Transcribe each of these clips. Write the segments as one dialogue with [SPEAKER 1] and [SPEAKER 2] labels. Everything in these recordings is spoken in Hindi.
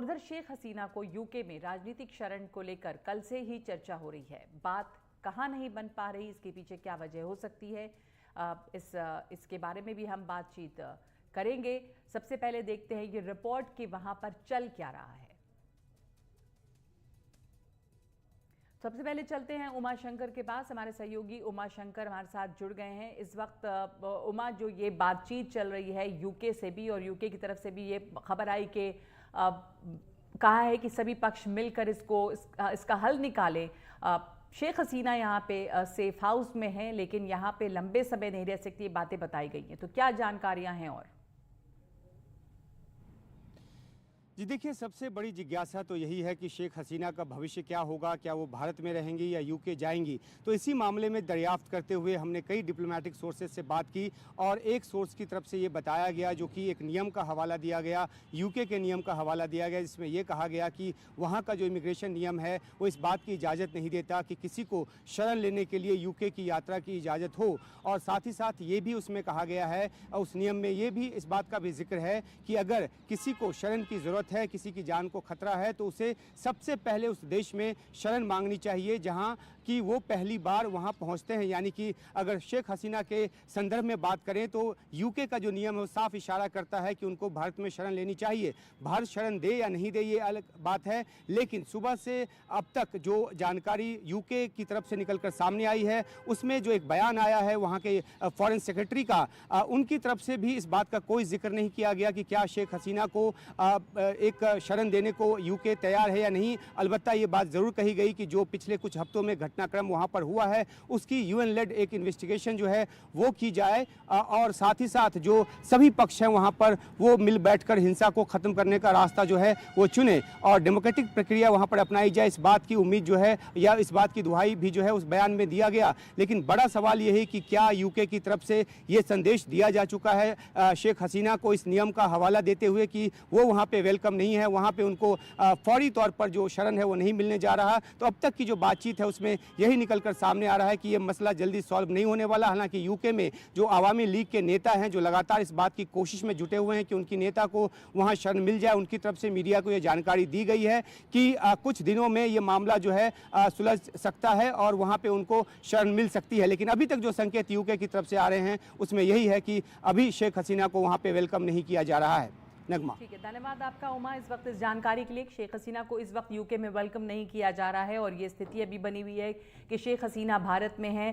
[SPEAKER 1] और उधर शेख हसीना को यूके में राजनीतिक शरण को लेकर कल से ही चर्चा हो रही है। बात कहाँ नहीं बन पा रही, इसके पीछे क्या वजह हो सकती है, इसके बारे में भी हम बातचीत करेंगे। सबसे पहले देखते हैं ये रिपोर्ट कि वहां पर चल क्या रहा है। सबसे पहले चलते हैं उमा शंकर के पास। हमारे सहयोगी उमा शंकर हमारे साथ जुड़ गए हैं इस वक्त। उमा, जो ये बातचीत चल रही है यूके से भी और यूके की तरफ से भी ये खबर आई कि कहा है कि सभी पक्ष मिलकर इसका हल निकालें। शेख हसीना यहाँ पे सेफ हाउस में है, लेकिन यहाँ पे लंबे समय नहीं रह सकती, ये बातें बताई गई हैं। तो क्या जानकारियां हैं? और
[SPEAKER 2] जी देखिए, सबसे बड़ी जिज्ञासा तो यही है कि शेख हसीना का भविष्य क्या होगा, क्या वो भारत में रहेंगी या यूके जाएंगी। तो इसी मामले में दरियाफ्त करते हुए हमने कई डिप्लोमेटिक सोर्सेज से बात की और एक सोर्स की तरफ से ये बताया गया, जो कि एक नियम का हवाला दिया गया, यूके के नियम का हवाला दिया गया, जिसमें यह कहा गया कि वहाँ का जो इमिग्रेशन नियम है वो इस बात की इजाज़त नहीं देता कि किसी को शरण लेने के लिए यूके की यात्रा की इजाज़त हो। और साथ ही साथ ये भी उसमें कहा गया है, उस नियम में ये भी इस बात का भी जिक्र है कि अगर किसी को शरण की ज़रूरत है, किसी की जान को खतरा है, तो उसे सबसे पहले उस देश में शरण मांगनी चाहिए जहां कि वो पहली बार वहां पहुंचते हैं। यानी कि अगर शेख हसीना के संदर्भ में बात करें तो यूके का जो नियम है वो साफ इशारा करता है कि उनको भारत में शरण लेनी चाहिए। भारत शरण दे या नहीं दे ये अलग बात है, लेकिन सुबह से अब तक जो जानकारी यूके की तरफ से निकलकर सामने आई है उसमें जो एक बयान आया है वहां के फॉरेन सेक्रेटरी का, उनकी तरफ से भी इस बात का कोई जिक्र नहीं किया गया कि क्या शेख हसीना को एक शरण देने को यूके तैयार है या नहीं। अलबत्ता ये बात ज़रूर कही गई कि जो पिछले कुछ हफ्तों में घटनाक्रम वहाँ पर हुआ है उसकी यूएन लेड एक इन्वेस्टिगेशन जो है वो की जाए और साथ ही साथ जो सभी पक्ष हैं वहाँ पर वो मिल बैठकर हिंसा को ख़त्म करने का रास्ता जो है वो चुने और डेमोक्रेटिक प्रक्रिया वहाँ पर अपनाई जाए। इस बात की उम्मीद जो है या इस बात की दुहाई भी जो है उस बयान में दिया गया। लेकिन बड़ा सवाल ये है कि क्या यूके की तरफ से ये संदेश दिया जा चुका है शेख हसीना को इस नियम का हवाला देते हुए कि वो वहाँ पर वेलकम नहीं है, वहाँ पे उनको फौरी तौर पर जो शरण है वो नहीं मिलने जा रहा। तो अब तक की जो बातचीत है उसमें यही निकलकर सामने आ रहा है कि ये मसला जल्दी सॉल्व नहीं होने वाला। हालांकि यूके में जो आवामी लीग के नेता हैं जो लगातार इस बात की कोशिश में जुटे हुए हैं कि उनकी नेता को वहाँ शरण मिल जाए, उनकी तरफ से मीडिया को ये जानकारी दी गई है कि कुछ दिनों में ये मामला जो है सुलझ सकता है और वहाँ पर उनको शरण मिल सकती है। लेकिन अभी तक जो संकेत यूके की तरफ से आ रहे हैं उसमें यही है कि अभी शेख हसीना को वहाँ पर वेलकम नहीं किया जा रहा है। नगमा, ठीक
[SPEAKER 1] है, धन्यवाद आपका उमा इस वक्त इस जानकारी के लिए। शेख हसीना को इस वक्त यूके में वेलकम नहीं किया जा रहा है और ये स्थिति अभी बनी हुई है कि शेख हसीना भारत में है,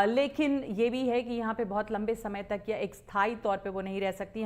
[SPEAKER 1] लेकिन ये भी है कि यहाँ पे बहुत लंबे समय तक या एक स्थायी तौर पे वो नहीं रह सकती।